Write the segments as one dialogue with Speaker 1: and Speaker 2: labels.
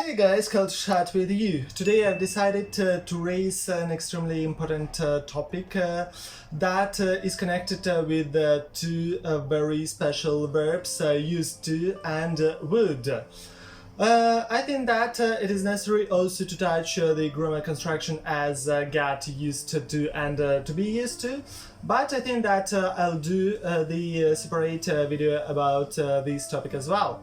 Speaker 1: Hey guys, Culture Chat with you. Today I've decided to raise an extremely important topic that is connected with two very special verbs, used to and would. I think that it is necessary also to touch the grammar construction as get used to and to be used to. But I think that I'll do the separate video about this topic as well.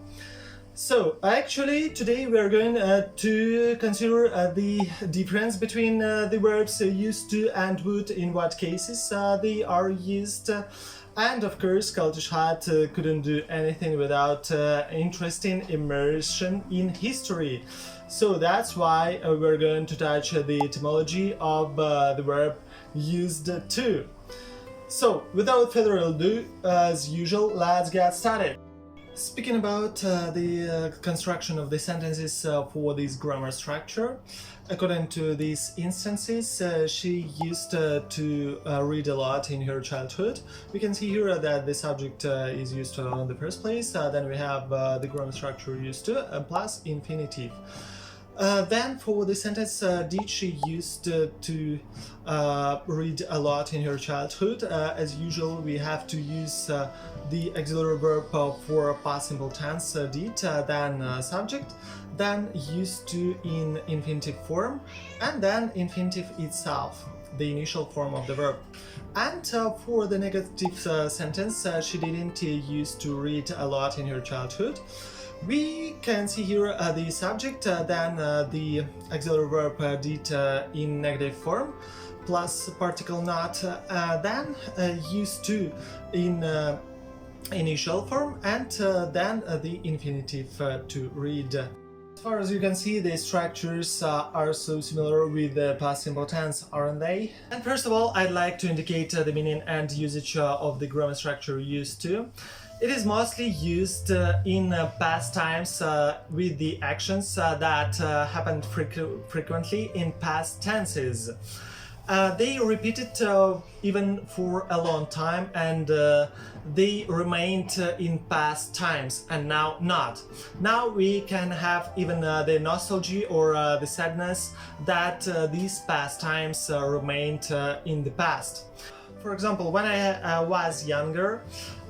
Speaker 1: So actually today we are going to consider the difference between the verbs used to and would, in what cases they are used, and of course Culture Chat couldn't do anything without interesting immersion in history. So that's why we're going to touch the etymology of the verb used to. So without further ado, as usual, let's get started. Speaking about the construction of the sentences for this grammar structure, according to these instances, she used to read a lot in her childhood. We can see here that the subject is used in the first place, then we have the grammar structure used to, plus infinitive. Then for the sentence, did she used to read a lot in her childhood? As usual, we have to use the auxiliary verb for past simple tense, did, then subject, then used to in infinitive form, and then infinitive itself, the initial form of the verb. And for the negative sentence, she didn't used to read a lot in her childhood. We can see here the subject, then the auxiliary verb did in negative form, plus particle not, then used to in initial form, and then the infinitive to read. As far as you can see, the structures are so similar with the past simple tense, aren't they? And first of all, I'd like to indicate the meaning and usage of the grammar structure used to. It is mostly used in past times with the actions that happened frequently in past tenses. They repeat it even for a long time, and they remained in past times, and now not. Now we can have even the nostalgia or the sadness that these past times remained in the past. For example, when I was younger,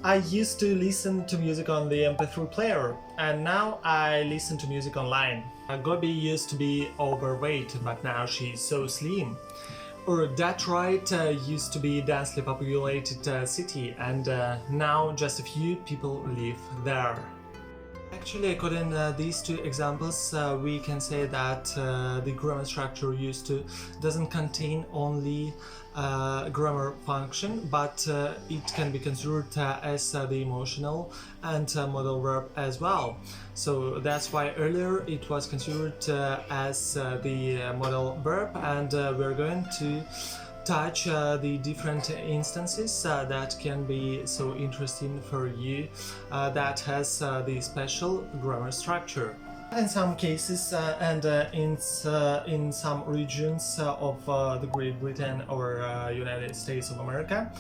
Speaker 1: I used to listen to music on the MP3 player, and now I listen to music online. Gobi used to be overweight, but now she's so slim. Or Detroit used to be a densely populated city, and now just a few people live there. Actually, according to these two examples, we can say that the grammar structure used to doesn't contain only grammar function, but it can be considered as the emotional and modal verb as well. So that's why earlier it was considered as the modal verb, and we're going to touch the different instances that can be so interesting for you that has the special grammar structure. In some cases and in some regions of the Great Britain or United States of America,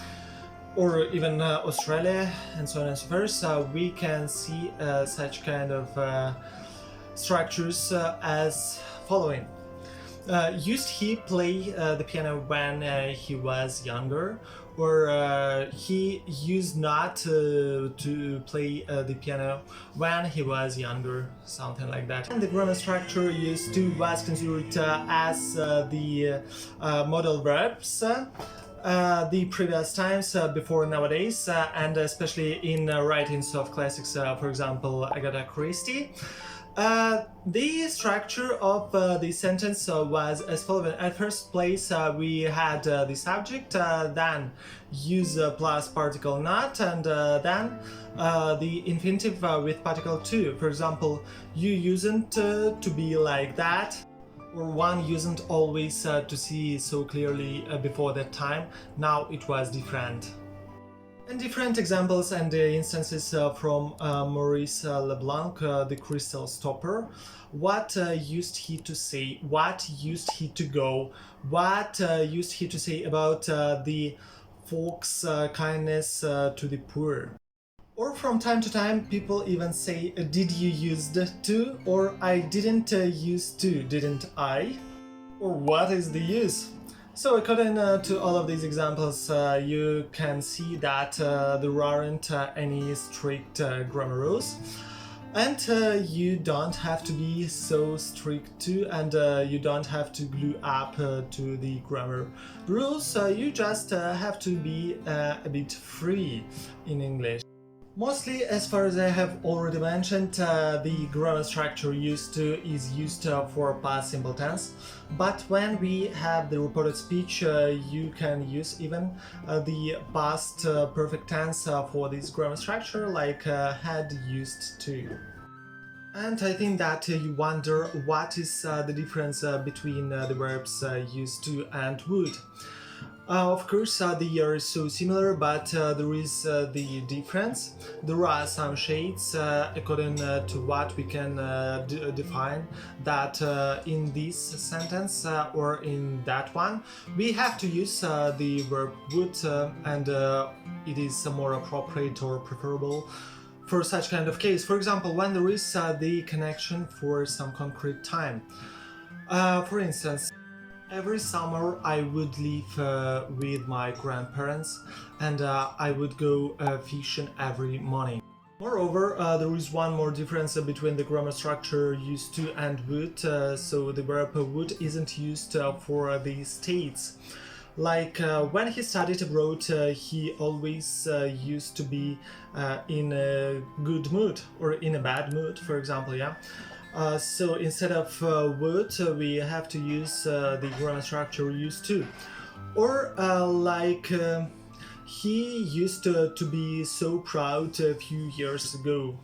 Speaker 1: or even Australia and so on and so forth, we can see such kind of structures as following. Used he play the piano when he was younger, or he used not to play the piano when he was younger, something like that. And the grammar structure used to was considered as the modal verbs the previous times before nowadays, and especially in writings of classics, for example Agatha Christie. The structure of the sentence was as follows. At first place we had the subject, then use plus particle not, and then the infinitive with particle to. For example, you usn't to be like that, or one usn't always to see so clearly before that time, now it was different. And different examples and instances from Maurice Leblanc, The Crystal Stopper. What used he to say? What used he to go? What used he to say about the folks' kindness to the poor? Or from time to time, people even say, did you use to? Or I didn't use to, didn't I? Or what is the use? So according to all of these examples, you can see that there aren't any strict grammar rules. And you don't have to be so strict too, and you don't have to glue up to the grammar rules. You just have to be a bit free in English. Mostly, as far as I have already mentioned, the grammar structure used to is used for past simple tense, but when we have the reported speech, you can use even the past perfect tense for this grammar structure, like had, used to. And I think that you wonder what is the difference between the verbs used to and would. Of course, they are so similar, but there is the difference. There are some shades according to what we can define that in this sentence or in that one, we have to use the verb would, and it is more appropriate or preferable for such kind of case. For example, when there is the connection for some concrete time. For instance, every summer I would live with my grandparents, and I would go fishing every morning. Moreover, there is one more difference between the grammar structure used to and would, so the verb would isn't used for the states. Like when he studied abroad, he always used to be in a good mood or in a bad mood, for example, yeah. So instead of would, we have to use the grammar structure used to. Or like he used to be so proud a few years ago.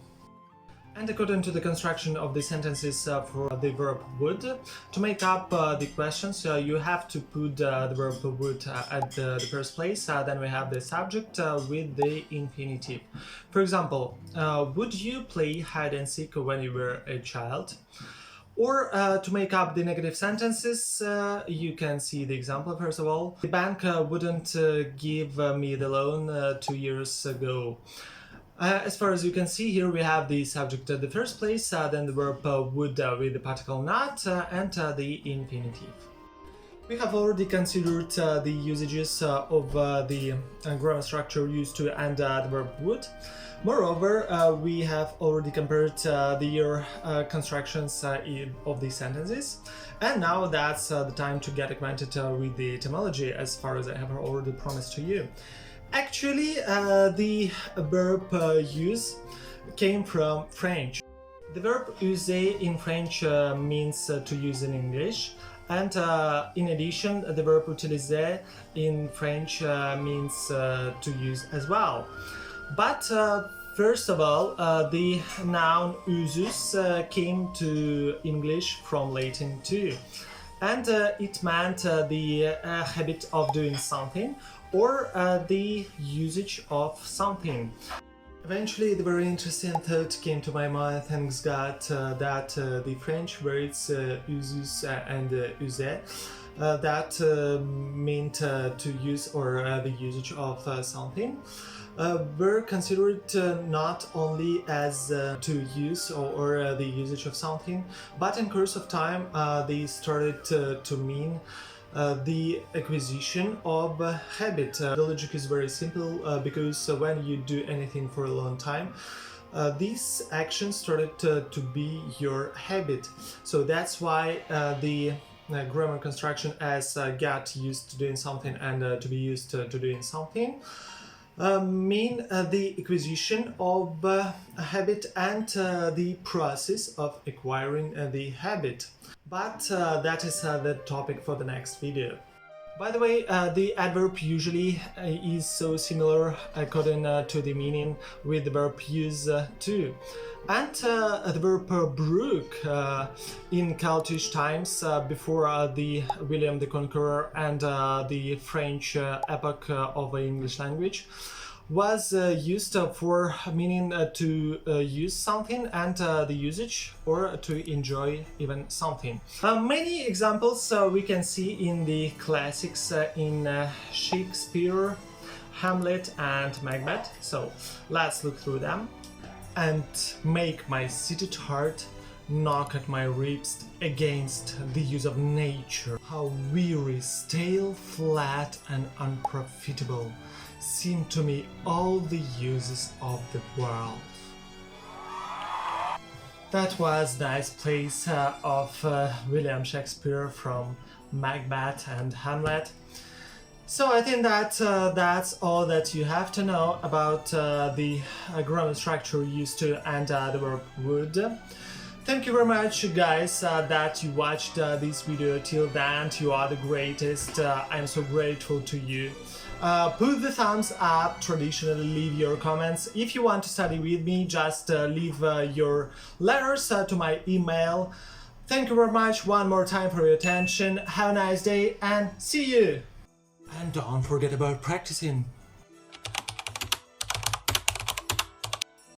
Speaker 1: And according to the construction of the sentences for the verb would, to make up the questions, you have to put the verb would at the first place, then we have the subject with the infinitive. For example, would you play hide and seek when you were a child? Or to make up the negative sentences, you can see the example first of all. The bank wouldn't give me the loan 2 years ago. As far as you can see here, we have the subject at the first place, then the verb would with the particle not, and the infinitive. We have already considered the usages of the grammar structure used to and the verb would. Moreover, we have already compared the constructions of these sentences, and now that's the time to get acquainted with the etymology, as far as I have already promised to you. Actually, the verb use came from French. The verb user in French means to use in English, and in addition, the verb utiliser in French means to use as well. But first of all, the noun usus came to English from Latin too, and it meant the habit of doing something, or the usage of something. Eventually, the very interesting thought came to my mind, thanks God, that the French words usus and user that meant to use or the usage of something were considered not only as to use or the usage of something, but in course of time they started to mean the acquisition of habit. The logic is very simple because when you do anything for a long time, this action started to be your habit. So that's why the grammar construction as get used to doing something and to be used to doing something mean the acquisition of a habit and the process of acquiring the habit. But that is the topic for the next video. By the way, the adverb usually is so similar according to the meaning with the verb use to. And the verb brook in Celtic times before the William the Conqueror and the French epoch of English language was used for meaning to use something and the usage or to enjoy even something. Many examples we can see in the classics in Shakespeare, Hamlet and Macbeth. So let's look through them. And make my seated heart knock at my ribs against the use of nature. How weary, stale, flat, and unprofitable seem to me all the uses of the world. That was nice place of William Shakespeare from Macbeth and Hamlet. So I think that that's all that you have to know about the grammar structure used to and the verb would. Thank you very much, guys, that you watched this video till the end. You are the greatest. I'm so grateful to you. Put the thumbs up, traditionally leave your comments. If you want to study with me, just leave your letters to my email. Thank you very much one more time for your attention. Have a nice day and see you! And don't forget about practicing.